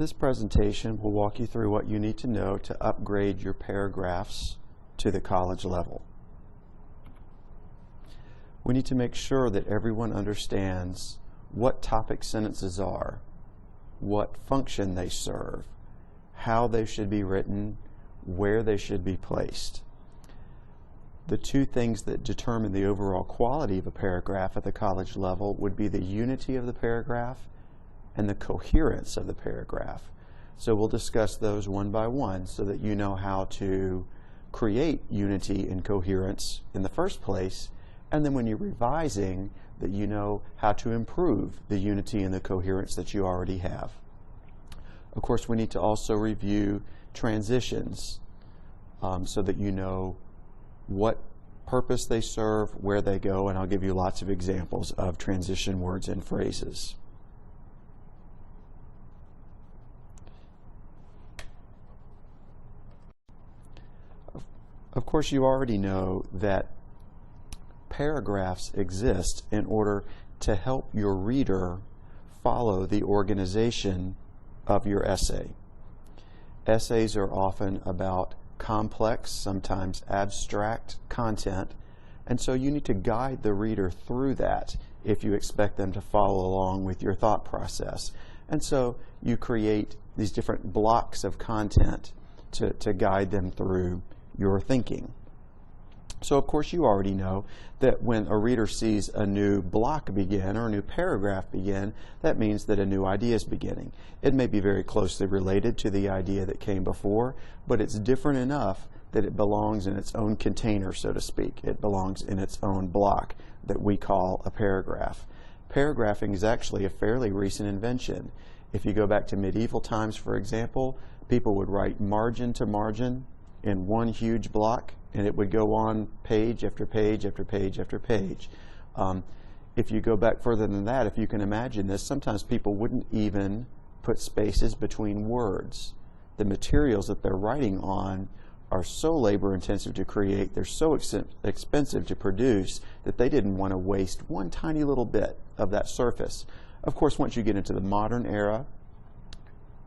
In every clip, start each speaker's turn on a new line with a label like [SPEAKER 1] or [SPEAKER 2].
[SPEAKER 1] This presentation will walk you through what you need to know to upgrade your paragraphs to the college level. We need to make sure that everyone understands what topic sentences are, what function they serve, how they should be written, where they should be placed. The two things that determine the overall quality of a paragraph at the college level would be the unity of the paragraph and the coherence of the paragraph. So we'll discuss those one by one so that you know how to create unity and coherence in the first place, and then when you're revising, that you know how to improve the unity and the coherence that you already have. Of course, we need to also review transitions so that you know what purpose they serve, where they go, and I'll give you lots of examples of transition words and phrases. Of course, you already know that paragraphs exist in order to help your reader follow the organization of your essay. Essays are often about complex, sometimes abstract content, and so you need to guide the reader through that if you expect them to follow along with your thought process. And so you create these different blocks of content to guide them through your thinking. So of course you already know that when a reader sees a new block begin or a new paragraph begin, that means that a new idea is beginning. It may be very closely related to the idea that came before, but it's different enough that it belongs in its own container, so to speak. It belongs in its own block that we call a paragraph. Paragraphing is actually a fairly recent invention. If you go back to medieval times, for example, people would write margin to margin in one huge block, and it would go on page after page after page after page. If you go back further than that, if you can imagine this, sometimes people wouldn't even put spaces between words. The materials that they're writing on are so labor intensive to create, they're so expensive to produce, that they didn't want to waste one tiny little bit of that surface. Of course, once you get into the modern era,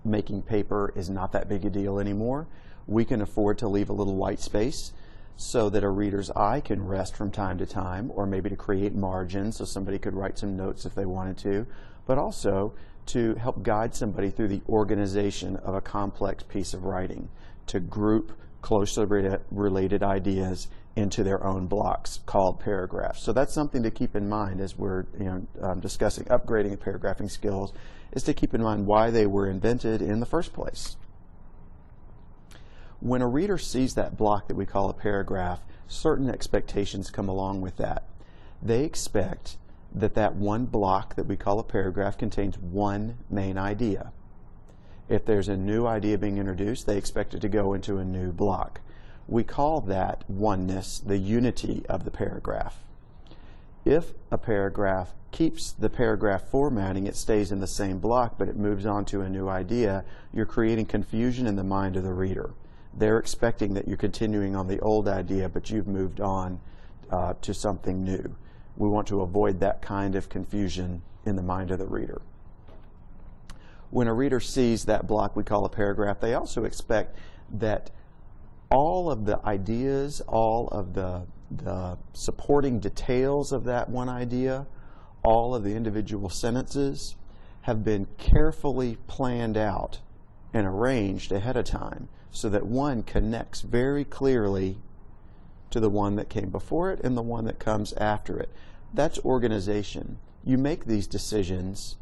[SPEAKER 1] making paper is not that big a deal anymore. We can afford to leave a little white space so that a reader's eye can rest from time to time, or maybe to create margins so somebody could write some notes if they wanted to, but also to help guide somebody through the organization of a complex piece of writing, to group closely related ideas into their own blocks called paragraphs. So that's something to keep in mind as we're discussing upgrading and paragraphing skills, is to keep in mind why they were invented in the first place. When a reader sees that block that we call a paragraph, certain expectations come along with that. They expect that that one block that we call a paragraph contains one main idea. If there's a new idea being introduced, they expect it to go into a new block. We call that oneness, the unity of the paragraph. If a paragraph keeps the paragraph formatting, it stays in the same block, but it moves on to a new idea, you're creating confusion in the mind of the reader. They're expecting that you're continuing on the old idea, but you've moved on to something new. We want to avoid that kind of confusion in the mind of the reader. When a reader sees that block we call a paragraph, they also expect that all of the ideas, all of the supporting details of that one idea, all of the individual sentences have been carefully planned out and arranged ahead of time so that one connects very clearly to the one that came before it and the one that comes after it. That's organization. You make these decisions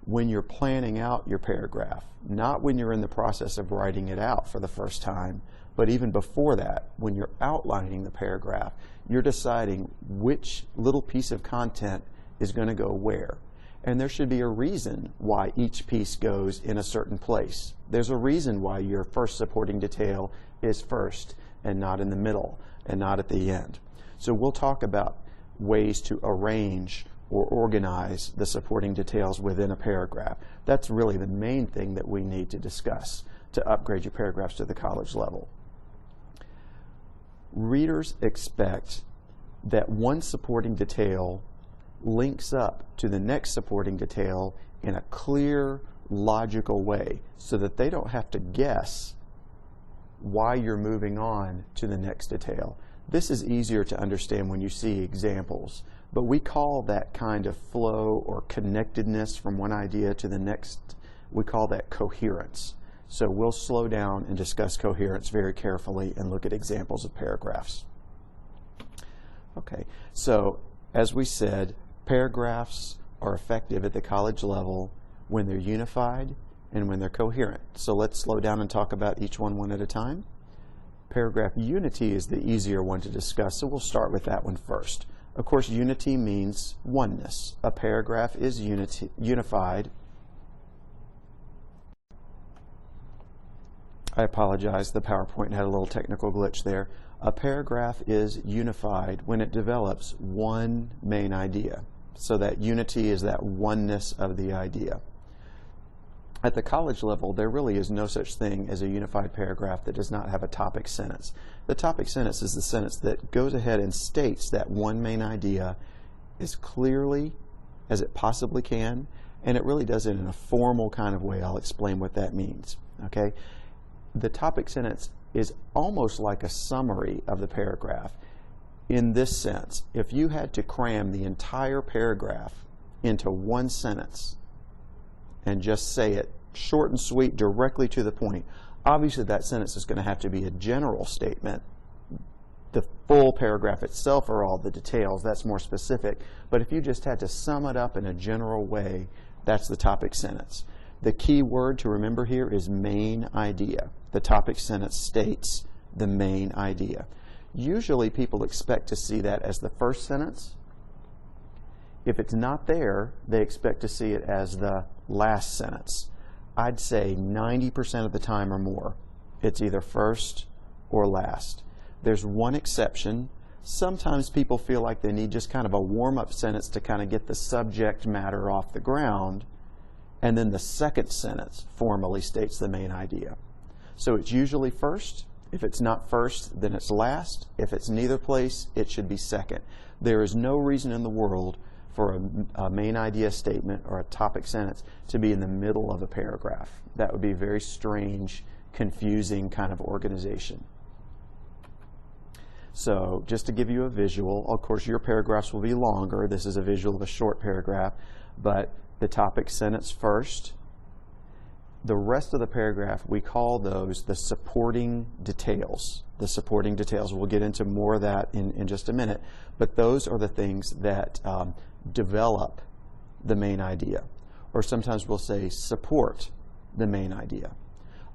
[SPEAKER 1] when you're planning out your paragraph, not when you're in the process of writing it out for the first time, but even before that, when you're outlining the paragraph, you're deciding which little piece of content is going to go where. And there should be a reason why each piece goes in a certain place. There's a reason why your first supporting detail is first and not in the middle and not at the end. So we'll talk about ways to arrange or organize the supporting details within a paragraph. That's really the main thing that we need to discuss to upgrade your paragraphs to the college level. Readers expect that one supporting detail links up to the next supporting detail in a clear, logical way so that they don't have to guess why you're moving on to the next detail. This is easier to understand when you see examples, but we call that kind of flow or connectedness from one idea to the next, we call that coherence. So we'll slow down and discuss coherence very carefully and look at examples of paragraphs. Okay, so as we said, paragraphs are effective at the college level when they're unified and when they're coherent. So let's slow down and talk about each one at a time. Paragraph unity is the easier one to discuss, so we'll start with that one first. Of course, unity means oneness. A paragraph is unified. I apologize, the PowerPoint had a little technical glitch there. A paragraph is unified when it develops one main idea. So that unity is that oneness of the idea. At the college level, there really is no such thing as a unified paragraph that does not have a topic sentence. The topic sentence is the sentence that goes ahead and states that one main idea as clearly as it possibly can, and it really does it in a formal kind of way. I'll explain what that means. Okay? The topic sentence is almost like a summary of the paragraph in this sense. If you had to cram the entire paragraph into one sentence and just say it short and sweet, directly to the point, obviously that sentence is going to have to be a general statement. The full paragraph itself or all the details, that's more specific. But if you just had to sum it up in a general way, that's the topic sentence. The key word to remember here is main idea. The topic sentence states the main idea. Usually people expect to see that as the first sentence. If it's not there, they expect to see it as the last sentence. I'd say 90% of the time or more, it's either first or last. There's one exception. Sometimes people feel like they need just kind of a warm-up sentence to kind of get the subject matter off the ground, and then the second sentence formally states the main idea. So it's usually first. If it's not first, then it's last. If it's neither place, it should be second. There is no reason in the world for a main idea statement or a topic sentence to be in the middle of a paragraph. That would be a very strange, confusing kind of organization. So just to give you a visual, of course your paragraphs will be longer. This is a visual of a short paragraph, but the topic sentence first. The rest of the paragraph, we call those the supporting details. The supporting details. We'll get into more of that in just a minute, but those are the things that develop the main idea. Or sometimes we'll say support the main idea.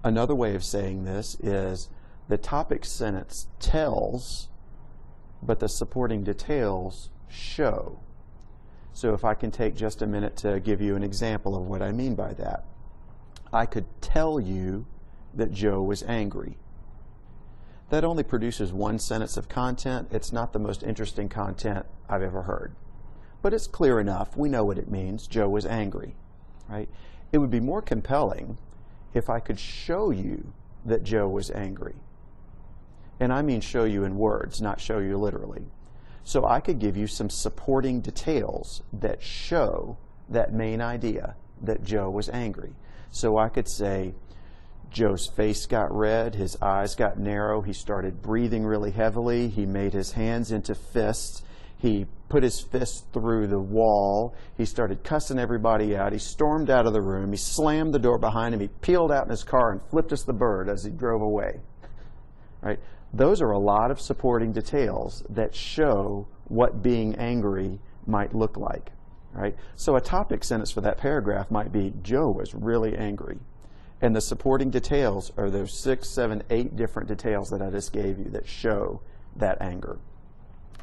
[SPEAKER 1] Another way of saying this is the topic sentence tells, but the supporting details show. So if I can take just a minute to give you an example of what I mean by that. I could tell you that Joe was angry. That only produces one sentence of content. It's not the most interesting content I've ever heard. But it's clear enough. We know what it means. Joe was angry, right? It would be more compelling if I could show you that Joe was angry. And I mean show you in words, not show you literally. So I could give you some supporting details that show that main idea, that Joe was angry. So I could say, Joe's face got red, his eyes got narrow, he started breathing really heavily, he made his hands into fists, he put his fist through the wall, he started cussing everybody out, he stormed out of the room, he slammed the door behind him, he peeled out in his car and flipped us the bird as he drove away. Right? Those are a lot of supporting details that show what being angry might look like. Right? So a topic sentence for that paragraph might be, Joe was really angry. And the supporting details are those 6, 7, 8 different details that I just gave you that show that anger.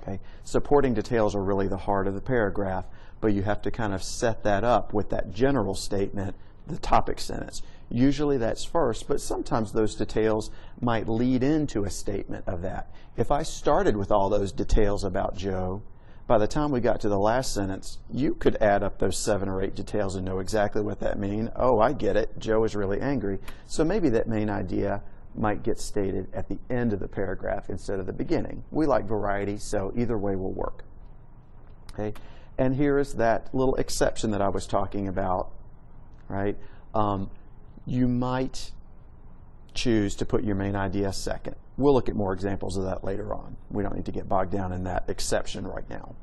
[SPEAKER 1] Okay? Supporting details are really the heart of the paragraph, but you have to kind of set that up with that general statement, the topic sentence. Usually that's first, but sometimes those details might lead into a statement of that. If I started with all those details about Joe, by the time we got to the last sentence, you could add up those 7 or 8 details and know exactly what that means. Oh, I get it. Joe is really angry. So maybe that main idea might get stated at the end of the paragraph instead of the beginning. We like variety, so either way will work. Okay? And here is that little exception that I was talking about. Right? You might choose to put your main idea second. We'll look at more examples of that later on. We don't need to get bogged down in that exception right now.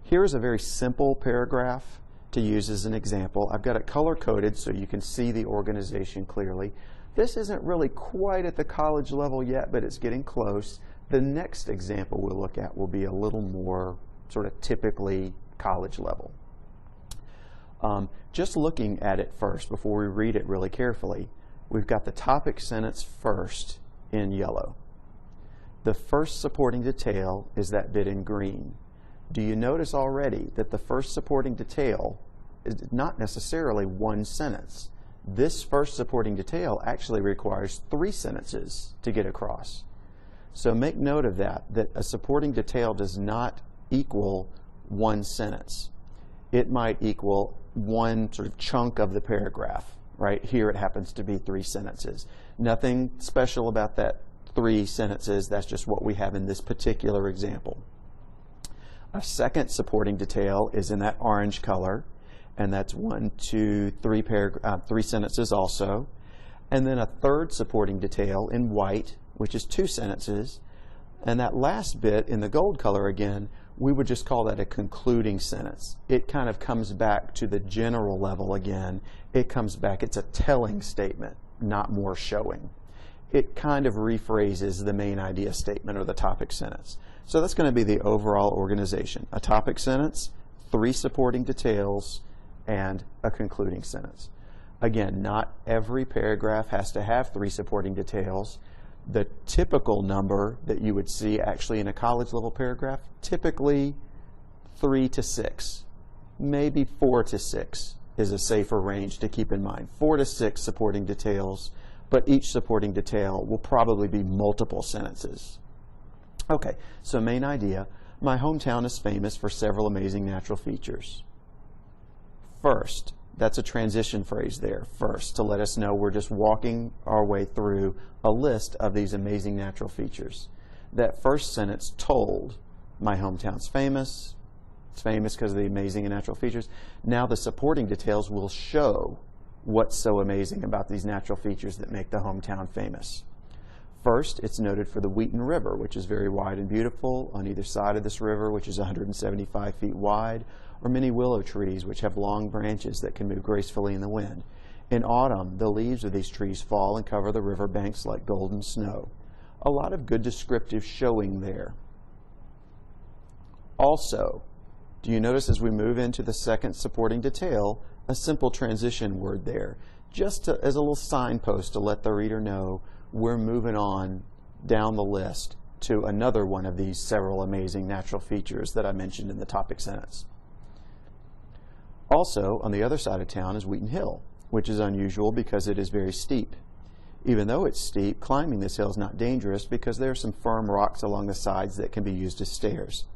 [SPEAKER 1] Here's a very simple paragraph to use as an example. I've got it color-coded so you can see the organization clearly. This isn't really quite at the college level yet, but it's getting close. The next example we'll look at will be a little more sort of typically college level. Just looking at it first before we read it really carefully, we've got the topic sentence first in yellow. The first supporting detail is that bit in green. Do you notice already that the first supporting detail is not necessarily one sentence? This first supporting detail actually requires 3 sentences to get across. So make note of that a supporting detail does not equal one sentence. It might equal one sort of chunk of the paragraph. Right here it happens to be 3 sentences. Nothing special about that 3 sentences. That's just what we have in this particular example. A second supporting detail is in that orange color, and that's 1, 2, 3 sentences also. And then a third supporting detail in white, which is 2 sentences. And that last bit in the gold color again, we would just call that a concluding sentence. It kind of comes back to the general level again. It comes back, it's a telling statement, not more showing. It kind of rephrases the main idea statement or the topic sentence. So that's going to be the overall organization. A topic sentence, 3 supporting details, and a concluding sentence. Again, not every paragraph has to have 3 supporting details. The typical number that you would see actually in a college level paragraph, typically 3 to 6, maybe 4 to 6 is a safer range to keep in mind. 4 to 6 supporting details, but each supporting detail will probably be multiple sentences. Okay, so main idea, my hometown is famous for several amazing natural features. First, that's a transition phrase there, first, to let us know we're just walking our way through a list of these amazing natural features. That first sentence told, my hometown's famous. It's famous because of the amazing and natural features. Now the supporting details will show what's so amazing about these natural features that make the hometown famous. First, it's noted for the Wheaton River, which is very wide and beautiful on either side of this river, which is 175 feet wide, or many willow trees, which have long branches that can move gracefully in the wind. In autumn, the leaves of these trees fall and cover the river banks like golden snow. A lot of good descriptive showing there. Also, do you notice as we move into the second supporting detail, a simple transition word there, just as a little signpost to let the reader know we're moving on down the list to another one of these several amazing natural features that I mentioned in the topic sentence. Also, on the other side of town is Wheaton Hill, which is unusual because it is very steep. Even though it's steep, climbing this hill is not dangerous because there are some firm rocks along the sides that can be used as stairs.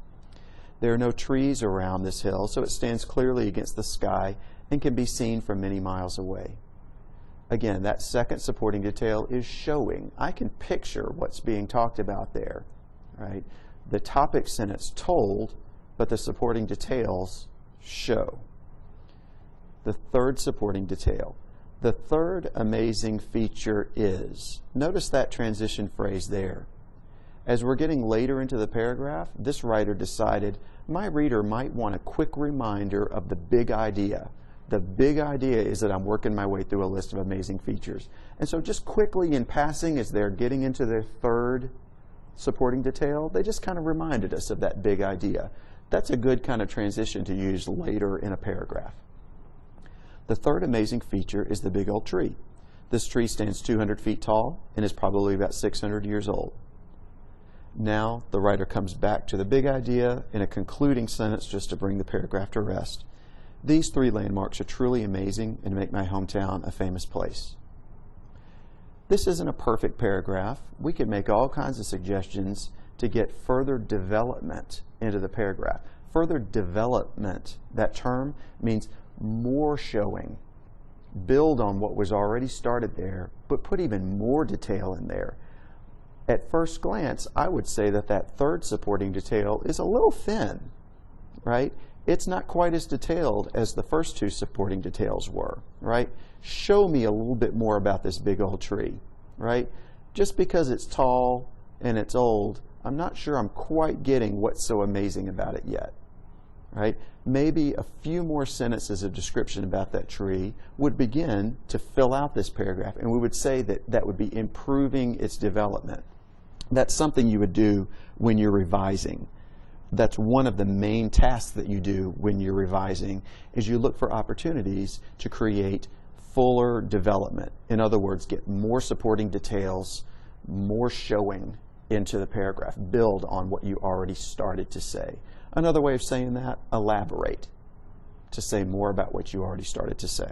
[SPEAKER 1] There are no trees around this hill, so it stands clearly against the sky and can be seen from many miles away. Again, that second supporting detail is showing. I can picture what's being talked about there, right? The topic sentence told, but the supporting details show. The third supporting detail. The third amazing feature is, notice that transition phrase there. As we're getting later into the paragraph, this writer decided my reader might want a quick reminder of the big idea. The big idea is that I'm working my way through a list of amazing features. And so just quickly in passing, as they're getting into their third supporting detail, they just kind of reminded us of that big idea. That's a good kind of transition to use later in a paragraph. The third amazing feature is the big old tree. This tree stands 200 feet tall and is probably about 600 years old. Now the writer comes back to the big idea in a concluding sentence just to bring the paragraph to rest. These 3 landmarks are truly amazing and make my hometown a famous place. This isn't a perfect paragraph. We could make all kinds of suggestions to get further development into the paragraph. Further development, that term means more showing. Build on what was already started there, but put even more detail in there. At first glance, I would say that that third supporting detail is a little thin, right? it's not quite as detailed as the first two supporting details were, right? Show me a little bit more about this big old tree, right? Just because it's tall and it's old, I'm not sure I'm quite getting what's so amazing about it yet, right? Maybe a few more sentences of description about that tree would begin to fill out this paragraph, and we would say that that would be improving its development. That's something you would do when you're revising. That's one of the main tasks that you do when you're revising, is you look for opportunities to create fuller development. In other words, get more supporting details, more showing into the paragraph, build on what you already started to say. Another way of saying that, elaborate, to say more about what you already started to say.